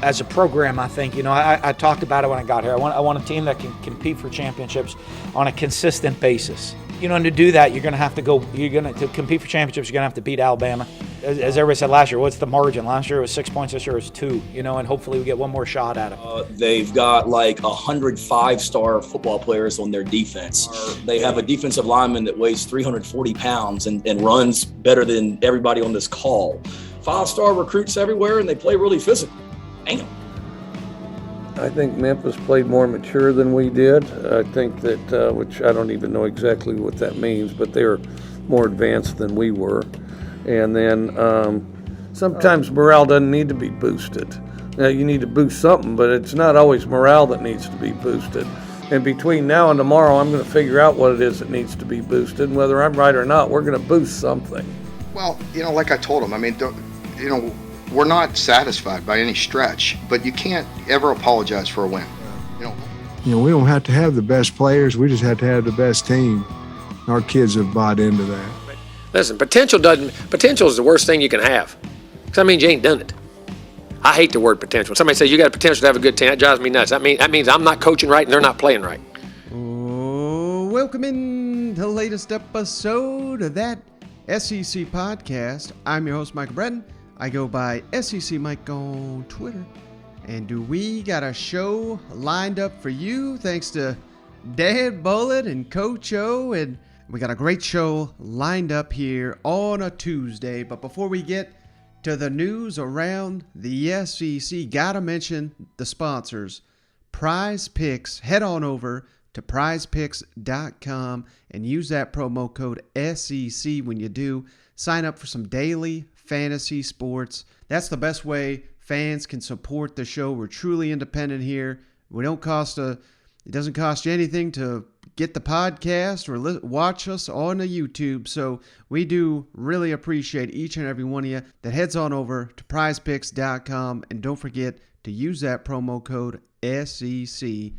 as a program, I think, I talked about it when I got here. I want a team that can compete for championships on a consistent basis. And to do that, to compete for championships, you're going to have to beat Alabama. As everybody said last year, what's the margin? Last year it was 6 points, this year it was 2, and hopefully we get one more shot at it. They've got like 100 5-star football players on their defense. They have a defensive lineman that weighs 340 pounds and runs better than everybody on this call. 5-star recruits everywhere, and they play really physical. Damn. I think Memphis played more mature than we did. I think that, which I don't even know exactly what that means, but they're more advanced than we were. And then sometimes morale doesn't need to be boosted. You need to boost something, but it's not always morale that needs to be boosted. And between now and tomorrow, I'm going to figure out what it is that needs to be boosted. And whether I'm right or not, we're going to boost something. Well, like I told them, we're not satisfied by any stretch, but you can't ever apologize for a win. We don't have to have the best players. We just have to have the best team. Our kids have bought into that. Listen, potential is the worst thing you can have. Because that means you ain't done it. I hate the word potential. Somebody says you got potential to have a good team. That drives me nuts. That means I'm not coaching right and they're not playing right. Oh, welcome in to the latest episode of that SEC podcast. I'm your host, Michael Brennan. I go by SEC Mike on Twitter. And do we got a show lined up for you thanks to Dan Mullen and Coach O, and we got a great show lined up here on a Tuesday. But before we get to the news around the SEC, gotta mention the sponsors, Prize Picks. Head on over to prizepicks.com and use that promo code SEC when you do. Sign up for some daily fantasy sports. That's the best way fans can support the show. We're truly independent here. It doesn't cost you anything to get the podcast or watch us on the YouTube. So we do really appreciate each and every one of you that heads on over to prizepicks.com, and don't forget to use that promo code SEC.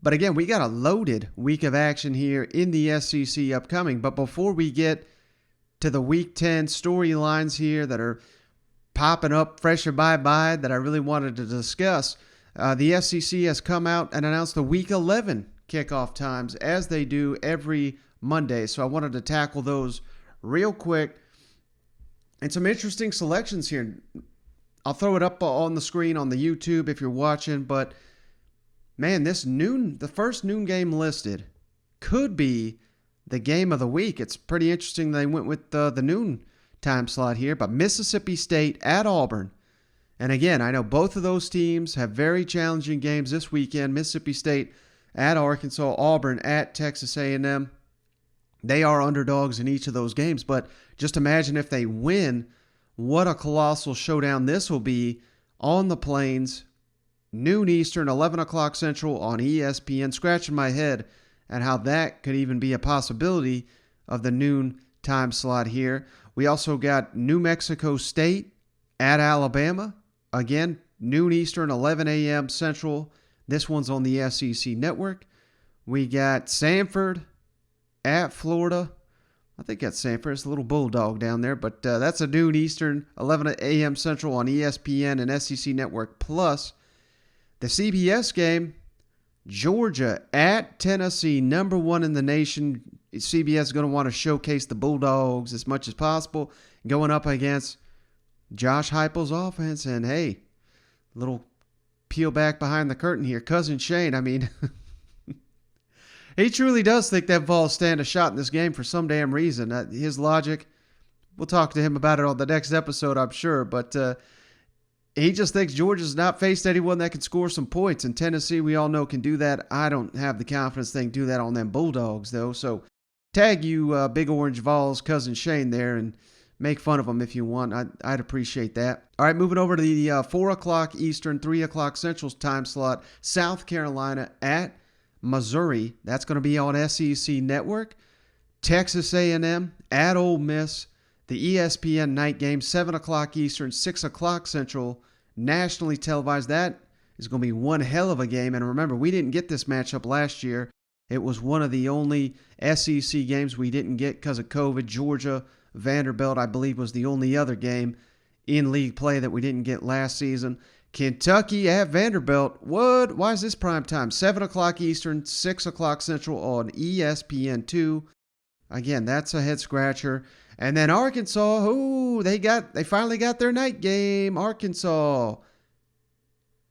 But again, we got a loaded week of action here in the SEC upcoming. But before we get to the Week 10 storylines here that are popping up fresher by that I really wanted to discuss, the SEC has come out and announced the Week 11 kickoff times, as they do every Monday. So I wanted to tackle those real quick. And some interesting selections here. I'll throw it up on the screen on the YouTube if you're watching. But, man, the first noon game listed could be the game of the week. It's pretty interesting they went with the noon time slot here. But Mississippi State at Auburn. And again, I know both of those teams have very challenging games this weekend. Mississippi State at Arkansas, Auburn at Texas A&M. They are underdogs in each of those games. But just imagine if they win, what a colossal showdown this will be on the Plains. Noon Eastern, 11 o'clock Central on ESPN. Scratching my head at how that could even be a possibility of the noon time slot here. We also got New Mexico State at Alabama. Again, noon Eastern, 11 a.m. Central. This one's on the SEC Network. We got Samford at Florida. I think that's Samford. It's a little bulldog down there, but that's a noon Eastern, 11 a.m. Central on ESPN and SEC Network Plus. The CBS game, Georgia at Tennessee, number one in the nation. CBS is going to want to showcase the Bulldogs as much as possible, going up against Josh Heupel's offense. And hey, little peel back behind the curtain here. Cousin Shane, he truly does think that Vols stand a shot in this game for some damn reason. His logic, we'll talk to him about it on the next episode, I'm sure. But he just thinks Georgia's not faced anyone that can score some points. And Tennessee, we all know, can do that. I don't have the confidence they can do that on them Bulldogs, though. So tag you Big Orange Vols, Cousin Shane there, and make fun of them if you want. I'd appreciate that. All right, moving over to the 4 o'clock Eastern, 3 o'clock Central time slot. South Carolina at Missouri. That's going to be on SEC Network. Texas A&M at Ole Miss. The ESPN night game, 7 o'clock Eastern, 6 o'clock Central. Nationally televised. That is going to be one hell of a game. And remember, we didn't get this matchup last year. It was one of the only SEC games we didn't get because of COVID. Georgia Vanderbilt, I believe, was the only other game in league play that we didn't get last season. Kentucky at Vanderbilt. What? Why is this prime time? 7 o'clock Eastern, 6 o'clock Central on ESPN2. Again, that's a head scratcher. And then Arkansas, they finally got their night game. Arkansas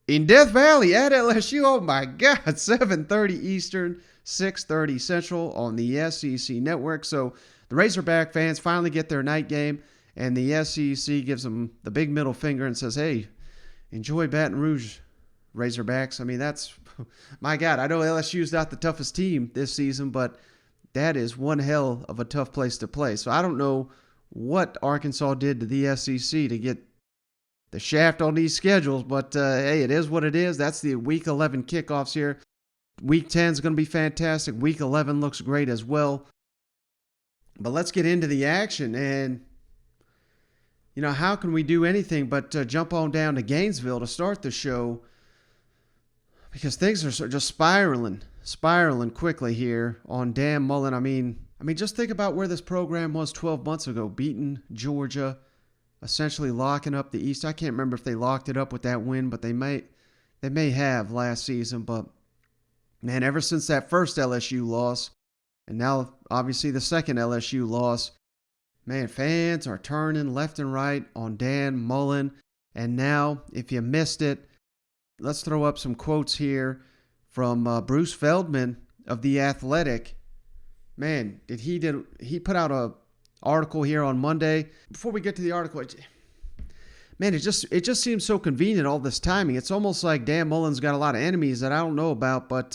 in Death Valley at LSU. Oh my God, 7:30 Eastern, 6:30 Central on the SEC network. So the Razorback fans finally get their night game, and the SEC gives them the big middle finger and says, hey, enjoy Baton Rouge, Razorbacks. I mean, that's, my God, I know LSU's not the toughest team this season, but that is one hell of a tough place to play. So I don't know what Arkansas did to the SEC to get the shaft on these schedules, but hey, it is what it is. That's the Week 11 kickoffs here. Week 10 is going to be fantastic. Week 11 looks great as well. But let's get into the action. And, you know, how can we do anything but jump on down to Gainesville to start the show? Because things are just spiraling quickly here on Dan Mullen. I mean, just think about where this program was 12 months ago, beating Georgia, essentially locking up the East. I can't remember if they locked it up with that win, but they may have last season. But man, ever since that first LSU loss, and now obviously the second LSU loss, man, fans are turning left and right on Dan Mullen. And now, if you missed it, let's throw up some quotes here from Bruce Feldman of The Athletic. Man, he put out a article here on Monday. Before we get to the article, man, it just seems so convenient, all this timing. It's almost like Dan Mullen's got a lot of enemies that I don't know about, but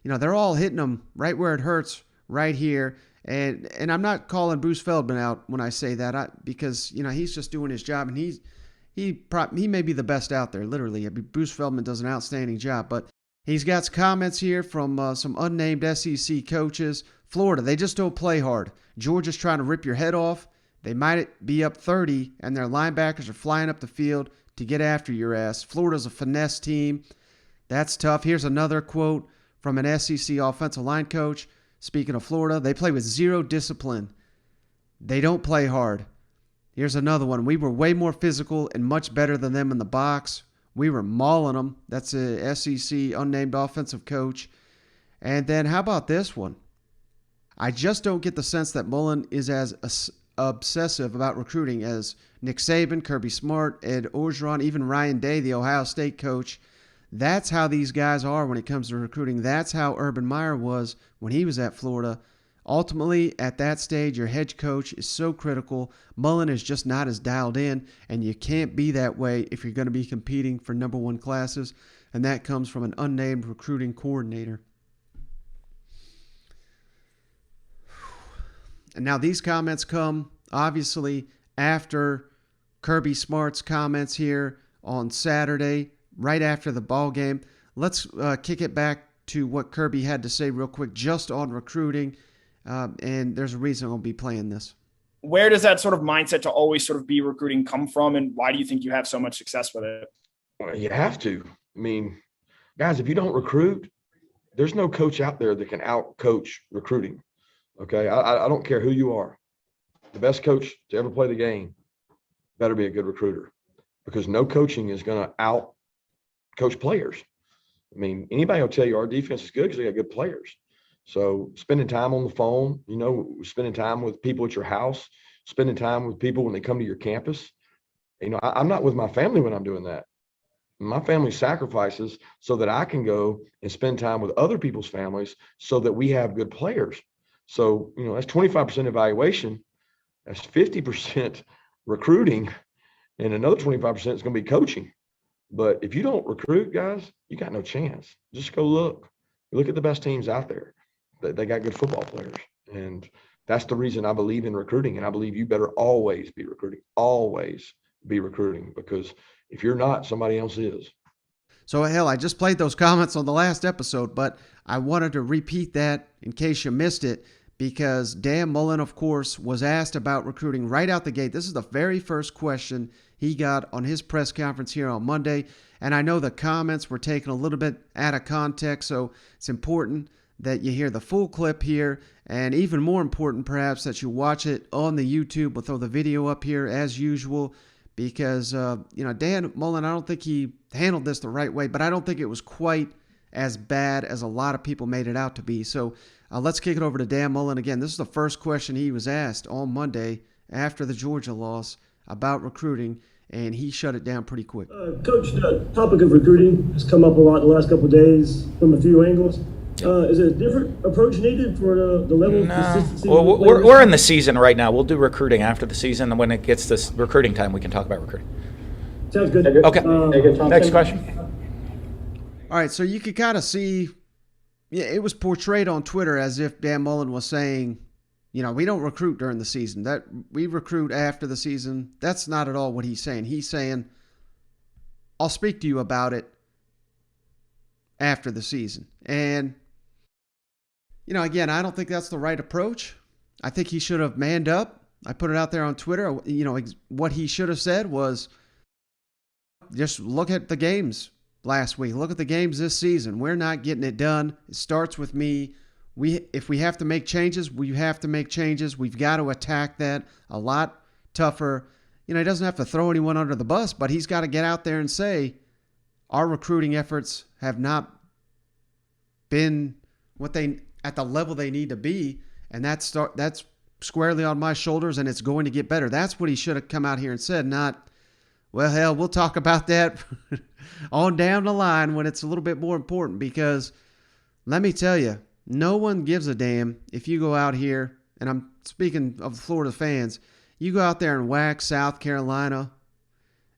they're all hitting him right where it hurts, right here. And I'm not calling Bruce Feldman out when I say that, because he's just doing his job, and he may be the best out there, literally. Bruce Feldman does an outstanding job, but he's got some comments here from some unnamed SEC coaches. Florida, they just don't play hard. Georgia's trying to rip your head off. They might be up 30, and their linebackers are flying up the field to get after your ass. Florida's a finesse team. That's tough. Here's another quote from an SEC offensive line coach. Speaking of Florida, they play with zero discipline. They don't play hard. Here's another one. We were way more physical and much better than them in the box. We were mauling them. That's a SEC unnamed offensive coach. And then how about this one? I just don't get the sense that Mullen is as obsessive about recruiting as Nick Saban, Kirby Smart, Ed Orgeron, even Ryan Day, the Ohio State coach. That's how these guys are when it comes to recruiting. That's how Urban Meyer was when he was at Florida. Ultimately, at that stage, your head coach is so critical. Mullen is just not as dialed in, and you can't be that way if you're going to be competing for number one classes, and that comes from an unnamed recruiting coordinator. And now these comments come, obviously, after Kirby Smart's comments here on Saturday, right after the ball game. Let's kick it back to what Kirby had to say real quick just on recruiting. And there's a reason I'm going to be playing this. Where does that sort of mindset to always sort of be recruiting come from, and why do you think you have so much success with it? You have to. I mean, guys, if you don't recruit, there's no coach out there that can out-coach recruiting. Okay, I don't care who you are. The best coach to ever play the game better be a good recruiter, because no coaching is going to out-coach players. I mean, anybody will tell you our defense is good because they got good players. So spending time on the phone, spending time with people at your house, spending time with people when they come to your campus. I'm not with my family when I'm doing that. My family sacrifices so that I can go and spend time with other people's families so that we have good players. So, that's 25% evaluation. That's 50% recruiting, and another 25% is going to be coaching. But if you don't recruit, guys, you got no chance. Just go look. Look at the best teams out there. They got good football players. And that's the reason I believe in recruiting. And I believe you better always be recruiting. Always be recruiting. Because if you're not, somebody else is. So, hell, I just played those comments on the last episode, but I wanted to repeat that in case you missed it, because Dan Mullen, of course, was asked about recruiting right out the gate. This is the very first question he got on his press conference here on Monday. And I know the comments were taken a little bit out of context, so it's important that you hear the full clip here, and even more important, perhaps, that you watch it on the YouTube. We'll throw the video up here as usual, because, Dan Mullen, I don't think he handled this the right way, but I don't think it was quite as bad as a lot of people made it out to be. So let's kick it over to Dan Mullen again. This is the first question he was asked on Monday after the Georgia loss about recruiting, and he shut it down pretty quick. Coach, the topic of recruiting has come up a lot the last couple of days from a few angles. Is a different approach needed for the level of consistency? Well, we're in the season right now. We'll do recruiting after the season, and when it gets this recruiting time, we can talk about recruiting. Sounds good. Okay. Next question. All right, so you could kind of see, it was portrayed on Twitter as if Dan Mullen was saying, we don't recruit during the season. That we recruit after the season. That's not at all what he's saying. He's saying, I'll speak to you about it after the season. And again, I don't think that's the right approach. I think he should have manned up. I put it out there on Twitter. What he should have said was, just look at the games last week. Look at the games this season. We're not getting it done. It starts with me. If we have to make changes, we have to make changes. We've got to attack that a lot tougher. He doesn't have to throw anyone under the bus, but he's got to get out there and say, our recruiting efforts have not been at the level they need to be, and that's squarely on my shoulders, and it's going to get better. That's what he should have come out here and said, not, well, hell, we'll talk about that on down the line when it's a little bit more important, because let me tell you, no one gives a damn if you go out here, and I'm speaking of the Florida fans, you go out there and whack South Carolina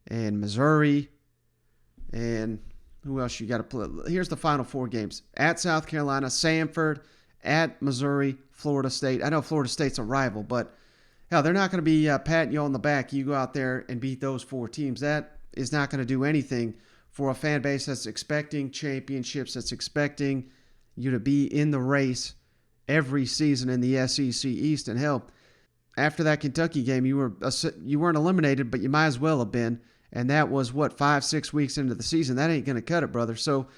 and Missouri and who else you got to play? Here's the final 4 games. At South Carolina, Samford, at Missouri, Florida State. I know Florida State's a rival, but hell, they're not going to be patting you on the back. You go out there and beat those 4 teams. That is not going to do anything for a fan base that's expecting championships, that's expecting you to be in the race every season in the SEC East. And hell, after that Kentucky game, you weren't eliminated, but you might as well have been. And that was, 5-6 weeks into the season. That ain't going to cut it, brother. So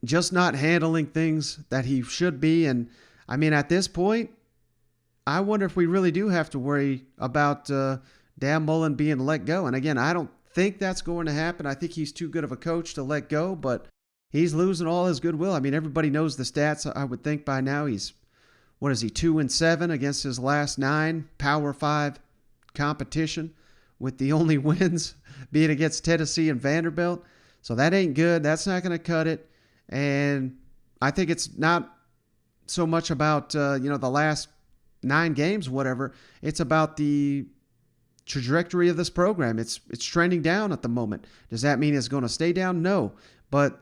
just not handling things that he should be. And, at this point, I wonder if we really do have to worry about Dan Mullen being let go. And, again, I don't think that's going to happen. I think he's too good of a coach to let go. But he's losing all his goodwill. Everybody knows the stats. I would think by now he's, 2-7 against his last 9 Power 5 competition, with the only wins being against Tennessee and Vanderbilt. So that ain't good. That's not going to cut it. And I think it's not so much about, the last 9 games, whatever. It's about the trajectory of this program. It's trending down at the moment. Does that mean it's going to stay down? No. But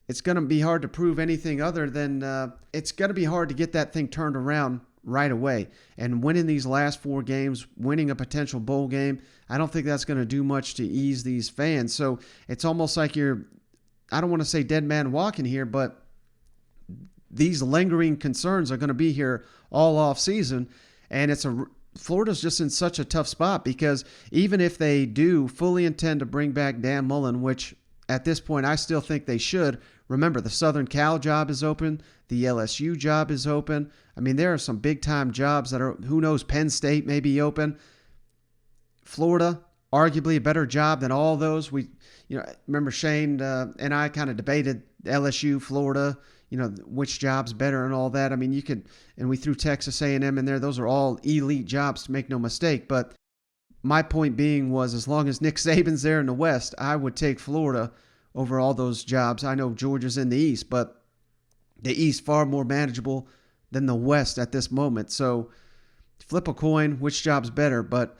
it's going to be hard to prove anything other than it's going to be hard to get that thing turned around right away. And winning these last 4 games, winning a potential bowl game, I don't think that's going to do much to ease these fans. So it's almost like I don't want to say dead man walking here, but these lingering concerns are going to be here all off season. And Florida's just in such a tough spot, because even if they do fully intend to bring back Dan Mullen, which at this point I still think they should, remember the Southern Cal job is open. The LSU job is open. There are some big-time jobs that are, who knows, Penn State may be open. Florida, arguably a better job than all those. Remember Shane and I kind of debated LSU, Florida, which job's better and all that. And we threw Texas A&M in there. Those are all elite jobs, to make no mistake. But my point being was, as long as Nick Saban's there in the West, I would take Florida over all those jobs. I know Georgia's in the East, but the East far more manageable than the West at this moment. So flip a coin, which job's better. But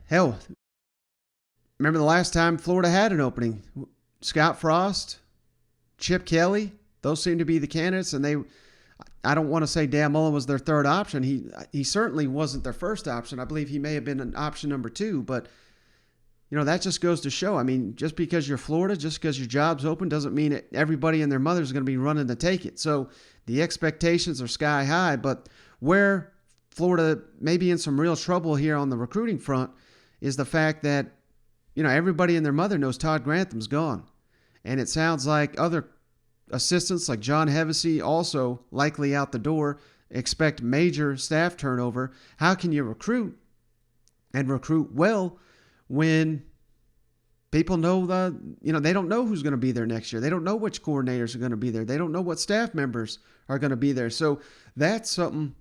hell, remember the last time Florida had an opening? Scott Frost, Chip Kelly, those seem to be the candidates. And I don't want to say Dan Mullen was their third option. He certainly wasn't their first option. I believe he may have been an option number 2, but that just goes to show. Just because you're Florida, just because your job's open, doesn't mean everybody and their mother is going to be running to take it. So the expectations are sky high. But where Florida may be in some real trouble here on the recruiting front is the fact that, everybody and their mother knows Todd Grantham's gone. And it sounds like other assistants like John Hevesy also likely out the door. Expect major staff turnover. How can you recruit and recruit well when people know they don't know who's going to be there next year. They don't know which coordinators are going to be there. They don't know what staff members are going to be there. So that's something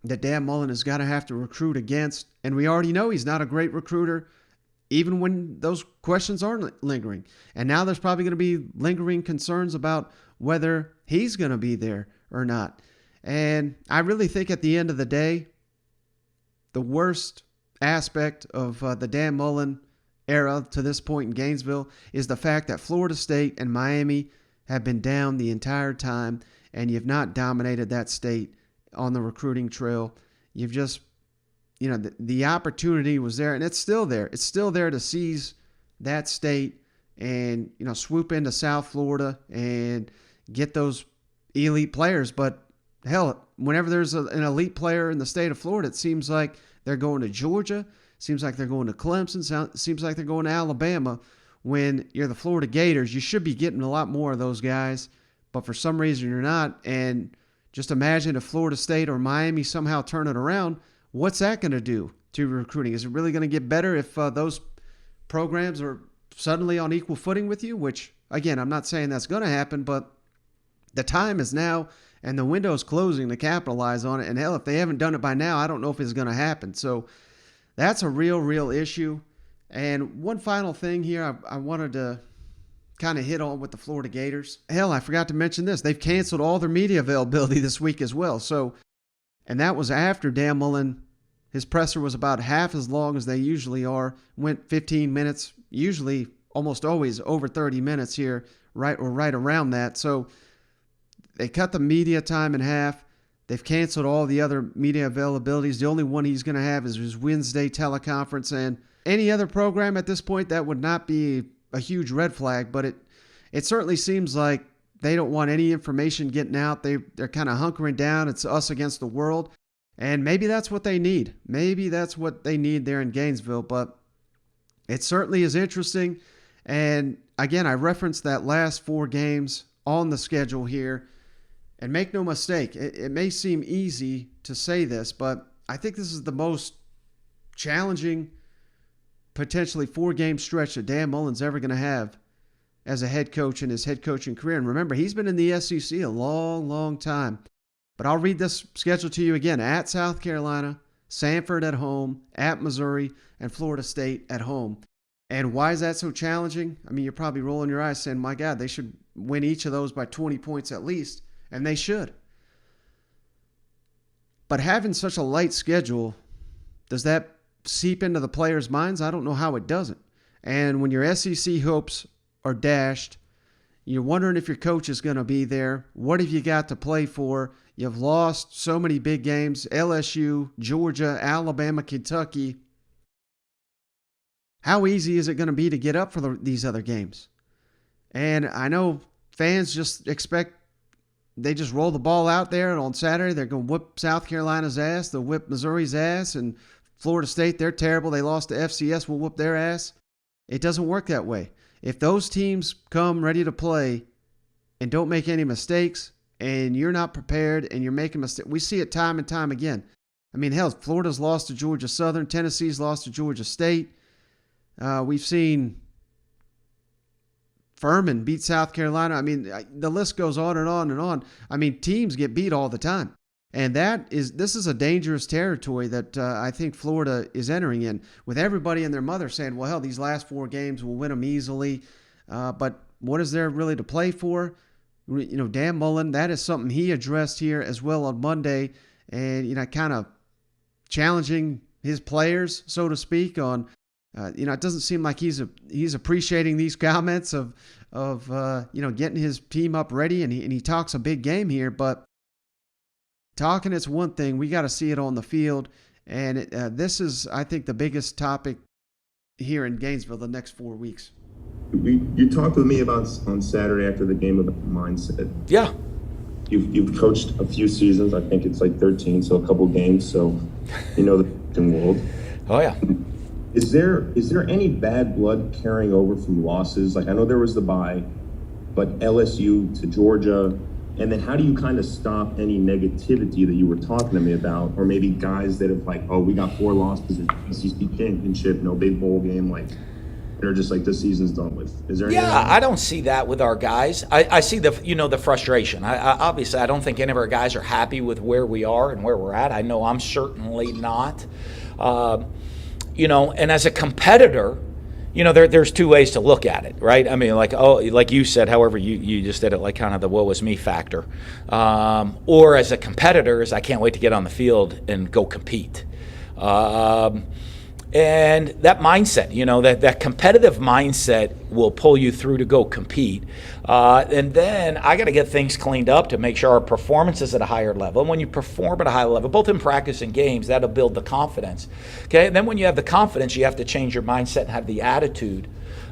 that Dan Mullen has got to have to recruit against. And we already know he's not a great recruiter, even when those questions aren't lingering. And now there's probably going to be lingering concerns about whether he's going to be there or not. And I really think at the end of the day, the worst aspect of the Dan Mullen era to this point in Gainesville is the fact that Florida State and Miami have been down the entire time, and you've not dominated that state on the recruiting trail. You've just, the opportunity was there, and it's still there. It's still there to seize that state and, swoop into South Florida and get those elite players. But hell, whenever there's an elite player in the state of Florida, it seems like they're going to Georgia. Seems like they're going to Clemson. Seems like they're going to Alabama. When you're the Florida Gators, you should be getting a lot more of those guys. But for some reason, you're not. And just imagine if Florida State or Miami somehow turn it around. What's that going to do to recruiting? Is it really going to get better if those programs are suddenly on equal footing with you? Which, again, I'm not saying that's going to happen, but the time is now, and the window's closing to capitalize on it. And hell, if they haven't done it by now, I don't know if it's going to happen. So that's a real issue. And one final thing here I wanted to kind of hit on with the Florida Gators. Hell, I forgot to mention this. They've canceled all their media availability this week as well. So, and that was after Dan Mullen, his presser was about half as long as they usually are, went 15 minutes, usually almost always over 30 minutes here, right around that. So they cut the media time in half. They've canceled all the other media availabilities. The only one he's going to have is his Wednesday teleconference, and any other program at this point, that would not be a huge red flag, but it certainly seems like they don't want any information getting out. They're kind of hunkering down. It's us against the world, and maybe that's what they need. Maybe that's what they need there in Gainesville, but it certainly is interesting. And again, I referenced that last 4 games on the schedule here. And make no mistake, it may seem easy to say this, but I think this is the most challenging, potentially 4-game stretch that Dan Mullen's ever going to have as a head coach in his head coaching career. And remember, he's been in the SEC a long time. But I'll read this schedule to you again. At South Carolina, Samford at home, at Missouri, and Florida State at home. And why is that so challenging? I mean, you're probably rolling your eyes saying, my God, they should win each of those by 20 points at least. And they should. But having such a light schedule, does that seep into the players' minds? I don't know how it doesn't. And when your SEC hopes are dashed, you're wondering if your coach is going to be there. What have you got to play for? You've lost so many big games. LSU, Georgia, Alabama, Kentucky. How easy is it going to be to get up for these other games? And I know fans just expect they just roll the ball out there, and on Saturday they're going to whip South Carolina's ass, they'll whip Missouri's ass, and Florida State, they're terrible. They lost to FCS, we'll whoop their ass. It doesn't work that way. If those teams come ready to play and don't make any mistakes, and you're not prepared and you're making mistakes, we see it time and time again. I mean, hell, Florida's lost to Georgia Southern, Tennessee's lost to Georgia State. We've seen Furman beat South Carolina. I mean, the list goes on and on and on. I mean, teams get beat all the time. And this is a dangerous territory that I think Florida is entering in, with everybody and their mother saying, well, hell, these last 4 games, we'll win them easily. But what is there really to play for? Dan Mullen, that is something he addressed here as well on Monday, and, kind of challenging his players, so to speak, on, it doesn't seem like he's appreciating these comments of getting his team up ready, and he talks a big game here, but talking is one thing. We got to see it on the field, and this is, I think, the biggest topic here in Gainesville the next 4 weeks. You talked with me about on Saturday after the game about mindset. Yeah. You've coached a few seasons. I think it's like 13, so a couple games. So you know the world. Oh yeah. Is there any bad blood carrying over from losses? Like, I know there was the bye, but LSU to Georgia, And then how do you kind of stop any negativity that you were talking to me about, or maybe guys that have like, oh, we got 4 losses in SEC championship, no big bowl game, like they're just like this season's done with. Is there? I don't see that with our guys. I see the frustration. Obviously I don't think any of our guys are happy with where we are and where we're at. I know I'm certainly not. And as a competitor, there's 2 ways to look at it, right? I mean, like you said, however, you just did it like kind of the woe is me factor. Or as a competitor is I can't wait to get on the field and go compete. And that mindset, that competitive mindset will pull you through to go compete. And then I got to get things cleaned up to make sure our performance is at a higher level. And when you perform at a high level, both in practice and games, that'll build the confidence. Okay. And then when you have the confidence, you have to change your mindset and have the attitude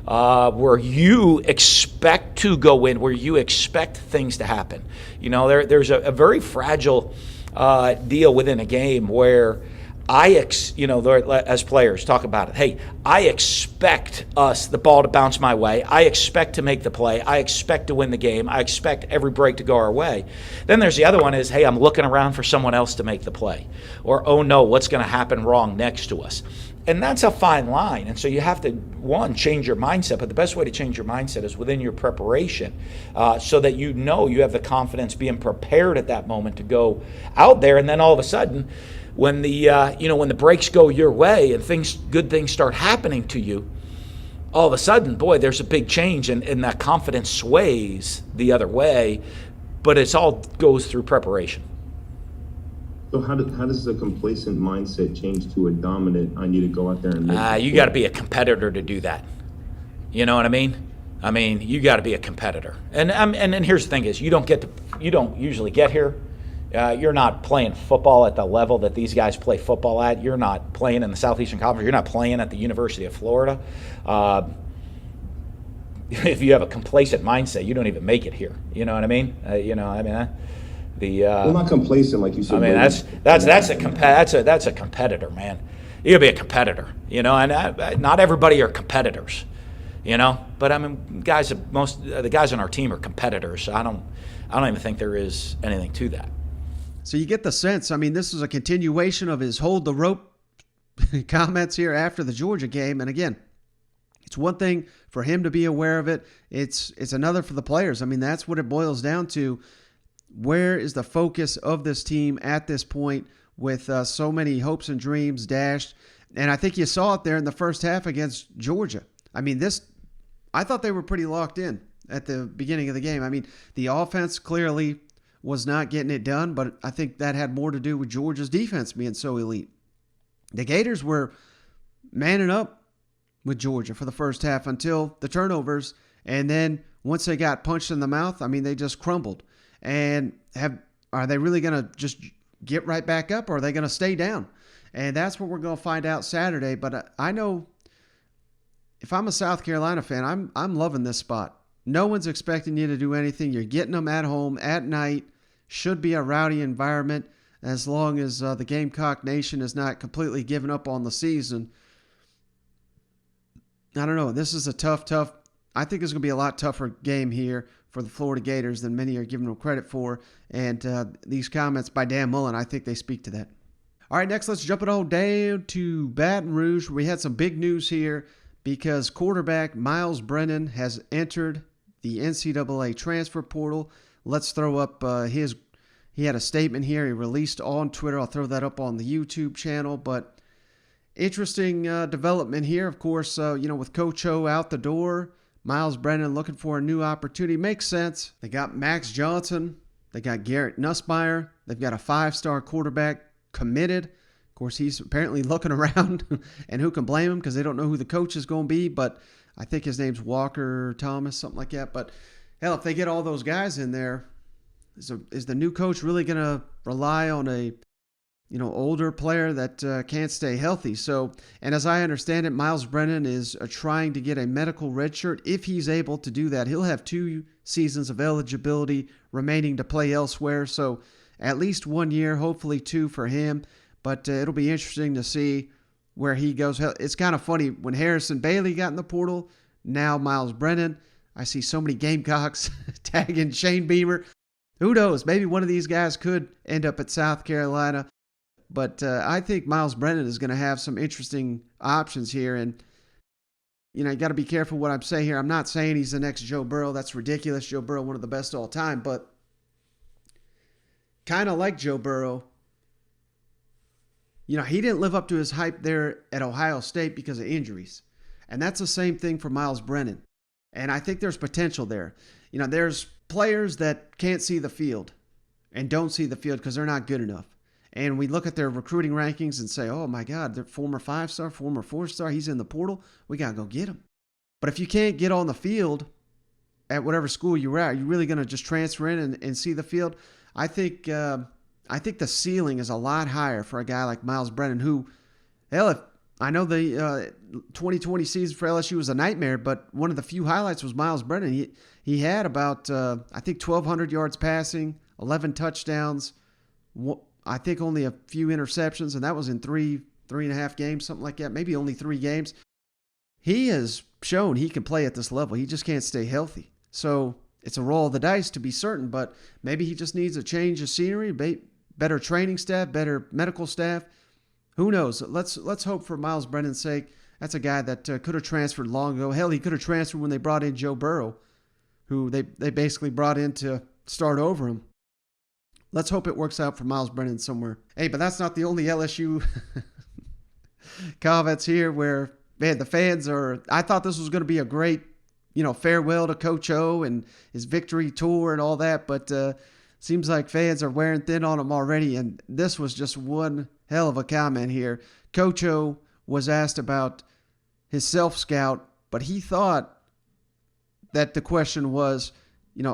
where you expect to go in, where you expect things to happen. There's a very fragile deal within a game where as players talk about it. Hey, I expect the ball to bounce my way. I expect to make the play. I expect to win the game. I expect every break to go our way. Then there's the other one is, hey, I'm looking around for someone else to make the play. Or, oh no, what's going to happen wrong next to us? And that's a fine line. And so you have to, one, change your mindset. But the best way to change your mindset is within your preparation so that you have the confidence being prepared at that moment to go out there. And then all of a sudden, when the breaks go your way and good things start happening to you, all of a sudden, boy, there's a big change and that confidence sways the other way, but it's all goes through preparation. So how does a complacent mindset change to a dominant, I need to go out there and make you got to be a competitor to do that. You know what I mean? I mean, you got to be a competitor. And here's the thing is you don't usually get here. You're not playing football at the level that these guys play football at. You're not playing in the Southeastern Conference. You're not playing at the University of Florida. If you have a complacent mindset, you don't even make it here. You know what I mean? Well, not complacent, like you said. I mean, that's a competitor, man. You gotta be a competitor, and not everybody are competitors, But I mean, the guys on our team are competitors. So I don't even think there is anything to that. So you get the sense, I mean, this is a continuation of his hold the rope comments here after the Georgia game. And again, it's one thing for him to be aware of it. It's another for the players. I mean, that's what it boils down to. Where is the focus of this team at this point with so many hopes and dreams dashed? And I think you saw it there in the first half against Georgia. I mean, I thought they were pretty locked in at the beginning of the game. I mean, the offense clearly was not getting it done, but I think that had more to do with Georgia's defense being so elite. The Gators were manning up with Georgia for the first half until the turnovers, and then once they got punched in the mouth, I mean, they just crumbled. And are they really going to just get right back up, or are they going to stay down? And that's what we're going to find out Saturday. But I know if I'm a South Carolina fan, I'm loving this spot. No one's expecting you to do anything. You're getting them at home at night. Should be a rowdy environment as long as the Gamecock Nation is not completely given up on the season. I don't know. This is a tough. I think it's going to be a lot tougher game here for the Florida Gators than many are giving them credit for. And these comments by Dan Mullen, I think they speak to that. All right, next let's jump it all down to Baton Rouge. We had some big news here because quarterback Myles Brennan has entered the NCAA transfer portal. Let's throw up he had a statement here he released on Twitter. I'll throw that up on the YouTube channel. But interesting development here. Of course, with Coach O out the door, Myles Brennan looking for a new opportunity. Makes sense. They got Max Johnson. They got Garrett Nussmeier. They've got a 5-star quarterback committed. Of course, he's apparently looking around, and who can blame him because they don't know who the coach is going to be. But I think his name's Walker Thomas, something like that. But hell, if they get all those guys in there, is the new coach really going to rely on a older player that can't stay healthy? So, and as I understand it, Myles Brennan is trying to get a medical redshirt. If he's able to do that, he'll have 2 seasons of eligibility remaining to play elsewhere. So at least 1 year, hopefully 2 for him. But it'll be interesting to see where he goes. It's kind of funny when Harrison Bailey got in the portal. Now Myles Brennan. I see so many Gamecocks tagging Shane Beamer, Who knows? Maybe one of these guys could end up at South Carolina. But I think Myles Brennan is going to have some interesting options here. And, you got to be careful what I'm saying here. I'm not saying he's the next Joe Burrow. That's ridiculous. Joe Burrow, one of the best of all time. But kind of like Joe Burrow, he didn't live up to his hype there at Ohio State because of injuries. And that's the same thing for Myles Brennan. And I think there's potential there. There's players that can't see the field and don't see the field because they're not good enough. And we look at their recruiting rankings and say, oh, my God, they're former 5-star, former 4-star. He's in the portal. We got to go get him. But if you can't get on the field at whatever school you're at, you're really going to just transfer in and see the field. I think the ceiling is a lot higher for a guy like Myles Brennan, who, hell, I know the 2020 season for LSU was a nightmare, but one of the few highlights was Myles Brennan. He had about, 1,200 yards passing, 11 touchdowns, I think only a few interceptions, and that was in three and a half games, something like that, maybe only 3 games. He has shown he can play at this level. He just can't stay healthy. So it's a roll of the dice to be certain, but maybe he just needs a change of scenery, better training staff, better medical staff. Who knows? Let's hope for Myles Brennan's sake. That's a guy that could have transferred long ago. Hell, he could have transferred when they brought in Joe Burrow, who they basically brought in to start over him. Let's hope it works out for Myles Brennan somewhere. Hey, but that's not the only LSU comments here where, man, the fans are... I thought this was going to be a great, farewell to Coach O and his victory tour and all that, but seems like fans are wearing thin on him already, and this was just one hell of a comment here. Coach O was asked about his self-scout, but he thought that the question was,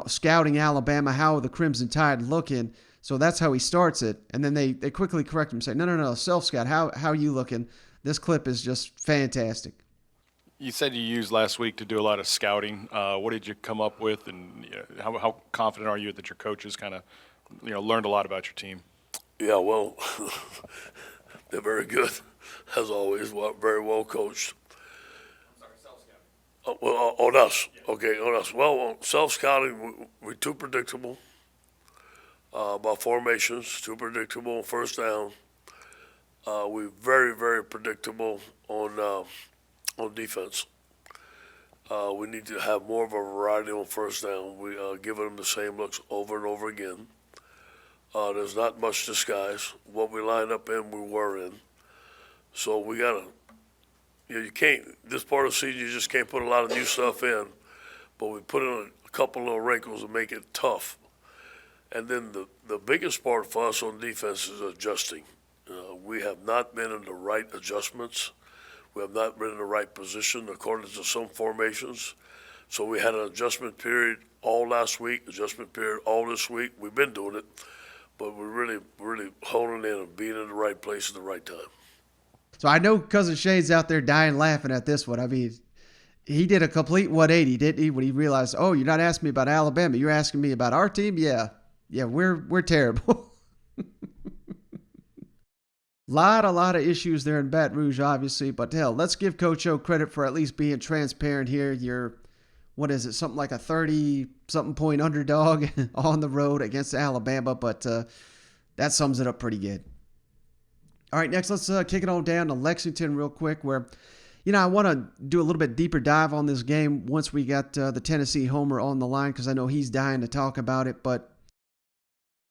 scouting Alabama, how are the Crimson Tide looking? So that's how he starts it. And then they quickly correct him, say, no, self-scout, how are you looking? This clip is just fantastic. You said you used last week to do a lot of scouting. What did you come up with, and how confident are you that your coaches kind of, learned a lot about your team? Yeah, well, they're very good, as always, very well coached. Well, on us. Okay, on us. Well, self-scouting, we're too predictable about formations, too predictable on first down. We're very, very predictable on defense. We need to have more of a variety on first down. We giving them the same looks over and over again. There's not much disguise. What we line up in, we were in. So we got to, you can't, this part of the season, you just can't put a lot of new stuff in, but we put in a couple little wrinkles to make it tough. And then the biggest part for us on defense is adjusting. We have not been in the right adjustments. We have not been in the right position according to some formations. So we had an adjustment period all last week, adjustment period all this week. We've been doing it, but we're really, really honing in and being in the right place at the right time. So I know Cousin Shane's out there dying laughing at this one. I mean, he did a complete 180, didn't he, when he realized, oh, you're not asking me about Alabama. You're asking me about our team? Yeah, we're terrible. A lot of issues there in Baton Rouge, obviously. But hell, let's give Coach O credit for at least being transparent here. You're, what is it, something like a 30-something point underdog on the road against Alabama. But that sums it up pretty good. All right, next let's kick it on down to Lexington real quick where, I want to do a little bit deeper dive on this game once we got the Tennessee homer on the line because I know he's dying to talk about it. But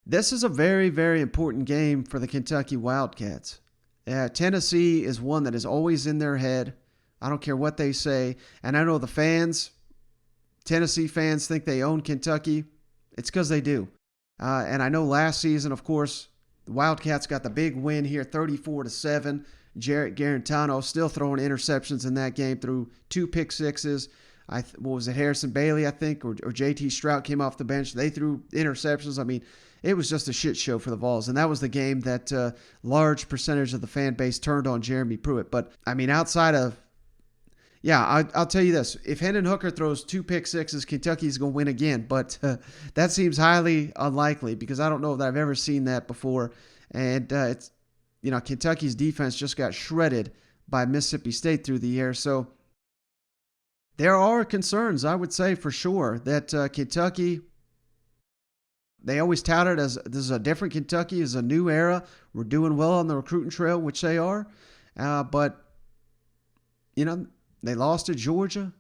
this is a very, very important game for the Kentucky Wildcats. Tennessee is one that is always in their head. I don't care what they say. And I know the fans, Tennessee fans, think they own Kentucky. It's because they do. And I know last season, of course, the Wildcats got the big win here, 34-7. Jarrett Garantano still throwing interceptions in that game through 2 pick sixes. What was it, Harrison Bailey, I think, or J.T. Strout came off the bench. They threw interceptions. I mean, it was just a shit show for the Vols. And that was the game that large percentage of the fan base turned on Jeremy Pruitt. But, I mean, outside of, I'll tell you this. If Hendon Hooker throws 2 pick sixes, Kentucky's going to win again. But that seems highly unlikely because I don't know that I've ever seen that before. And it's, Kentucky's defense just got shredded by Mississippi State through the air. So there are concerns, I would say, for sure, that Kentucky they always tout it as this is a different Kentucky, is a new era. We're doing well on the recruiting trail, which they are. But, they lost to Georgia.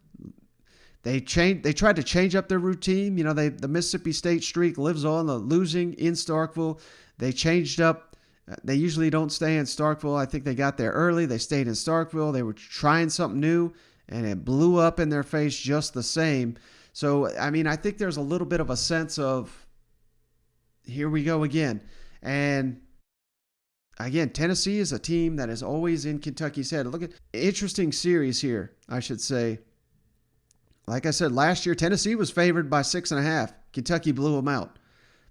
They tried to change up their routine. The Mississippi State streak lives on, the losing in Starkville. They changed up. They usually don't stay in Starkville. I think they got there early. They stayed in Starkville. They were trying something new, and it blew up in their face just the same. So, I think there's a little bit of a sense of, here we go again. And again, Tennessee is a team that is always in Kentucky's head. Look at interesting series here, I should say. Like I said, last year, Tennessee was favored by 6.5. Kentucky blew them out.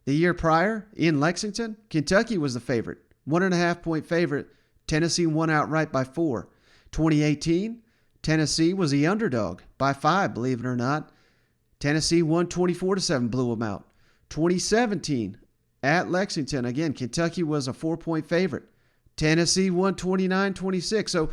The year prior, in Lexington, Kentucky was the favorite. 1.5-point favorite. Tennessee won outright by 4. 2018, Tennessee was the underdog by 5, believe it or not. Tennessee won 24-7, blew them out. 2017, at Lexington, again, Kentucky was a 4-point favorite. Tennessee won 29-26. So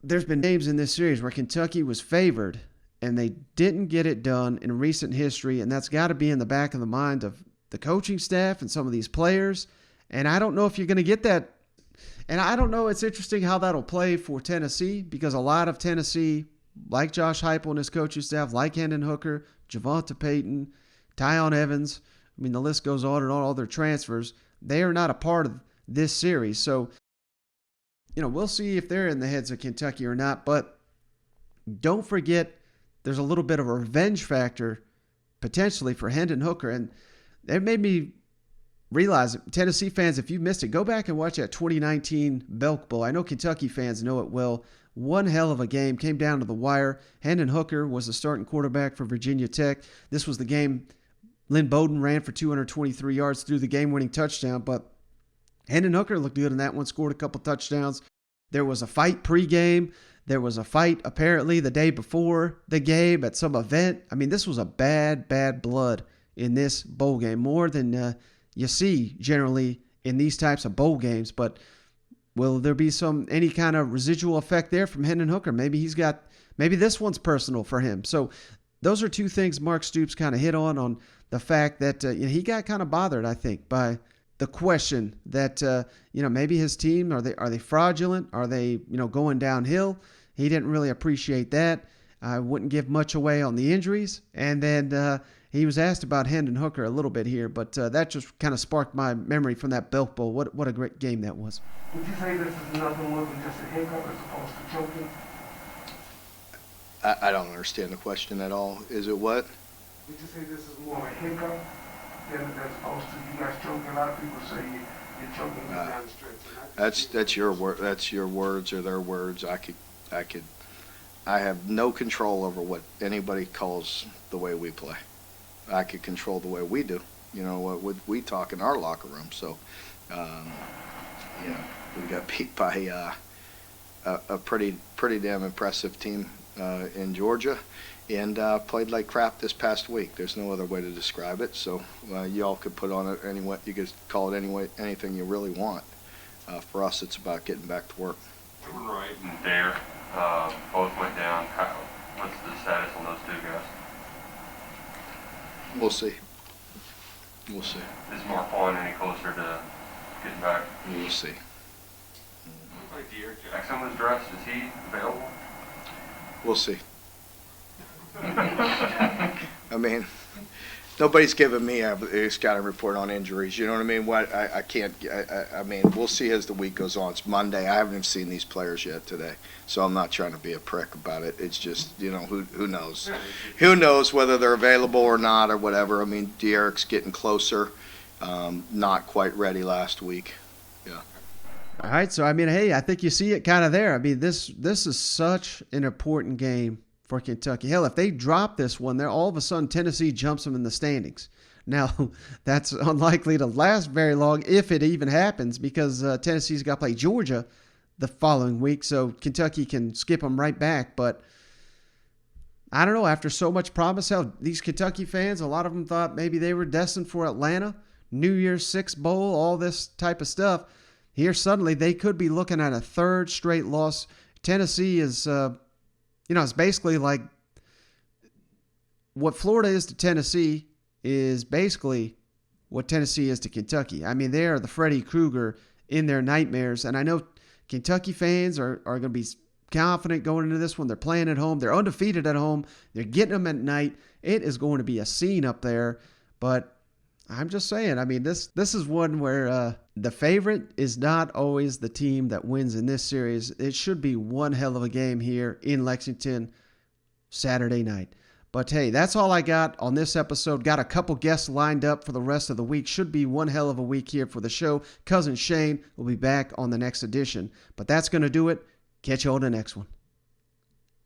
there's been games in this series where Kentucky was favored and they didn't get it done in recent history, and that's got to be in the back of the mind of the coaching staff and some of these players. And I don't know if you're going to get that. And I don't know. It's interesting how that'll play for Tennessee, because a lot of Tennessee, like Josh Heupel and his coaching staff, like Hendon Hooker, Javonte Payton, Tyon Evans, the list goes on and on, all their transfers, they are not a part of this series. So, we'll see if they're in the heads of Kentucky or not. But don't forget, there's a little bit of a revenge factor potentially for Hendon Hooker. And it made me realize, Tennessee fans, if you missed it, go back and watch that 2019 Belk Bowl. I know Kentucky fans know it well. One hell of a game, came down to the wire. Hendon Hooker was the starting quarterback for Virginia Tech. This was the game Lynn Bowden ran for 223 yards through the game-winning touchdown, but Hendon Hooker looked good in that one, scored a couple touchdowns. There was a fight pregame. There was a fight apparently the day before the game at some event. This was a bad blood in this bowl game, more than you see generally in these types of bowl games. But will there be any kind of residual effect there from Hendon Hooker? Maybe this one's personal for him. So those are two things Mark Stoops kind of hit on the fact that he got kind of bothered, I think, by the question that maybe his team, are they fraudulent? Are they going downhill? He didn't really appreciate that. I wouldn't give much away on the injuries. And then he was asked about Hendon Hooker a little bit here, but that just kind of sparked my memory from that Belk Bowl. What a great game that was. Would you say this is nothing more than just a hiccup as opposed to choking? I don't understand the question at all. Is it what? Would you say this is more of a hiccup as opposed to you guys choking? A lot of people say you're choking down the stretch. That's your word. That's your words or their words. I have no control over what anybody calls the way we play. I could control the way we do. What we talk in our locker room. So, we got beat by a pretty damn impressive team in Georgia, and played like crap this past week. There's no other way to describe it. So y'all could put on it anyway. You could call it anything you really want. For us, it's about getting back to work. Wright and Dare both went down. What's the status on those two guys? We'll see. Is Marquand any closer to getting back? We'll see. Looks like De'Aaron Jackson was dressed. Is he available? We'll see. Nobody's giving me a scouting report on injuries. You know what I mean? I can't. We'll see as the week goes on. It's Monday. I haven't even seen these players yet today, so I'm not trying to be a prick about it. It's just, who knows? Who knows whether they're available or not or whatever. De'Eric's getting closer. Not quite ready last week. Yeah. All right. So hey, I think you see it kind of there. This is such an important game for Kentucky. Hell, if they drop this one, all of a sudden Tennessee jumps them in the standings. Now, that's unlikely to last very long if it even happens, because Tennessee's got to play Georgia the following week, so Kentucky can skip them right back. But I don't know, after so much promise, hell, these Kentucky fans, a lot of them thought maybe they were destined for Atlanta, New Year's Six Bowl, all this type of stuff. Here suddenly they could be looking at a third straight loss. Tennessee is it's basically like what Florida is to Tennessee is basically what Tennessee is to Kentucky. I mean, they are the Freddy Krueger in their nightmares. And I know Kentucky fans are going to be confident going into this one. They're playing at home. They're undefeated at home. They're getting them at night. It is going to be a scene up there. But I'm just saying, I mean, this is one where the favorite is not always the team that wins in this series. It should be one hell of a game here in Lexington Saturday night. But hey, that's all I got on this episode. Got a couple guests lined up for the rest of the week. Should be one hell of a week here for the show. Cousin Shane will be back on the next edition. But that's going to do it. Catch you on the next one.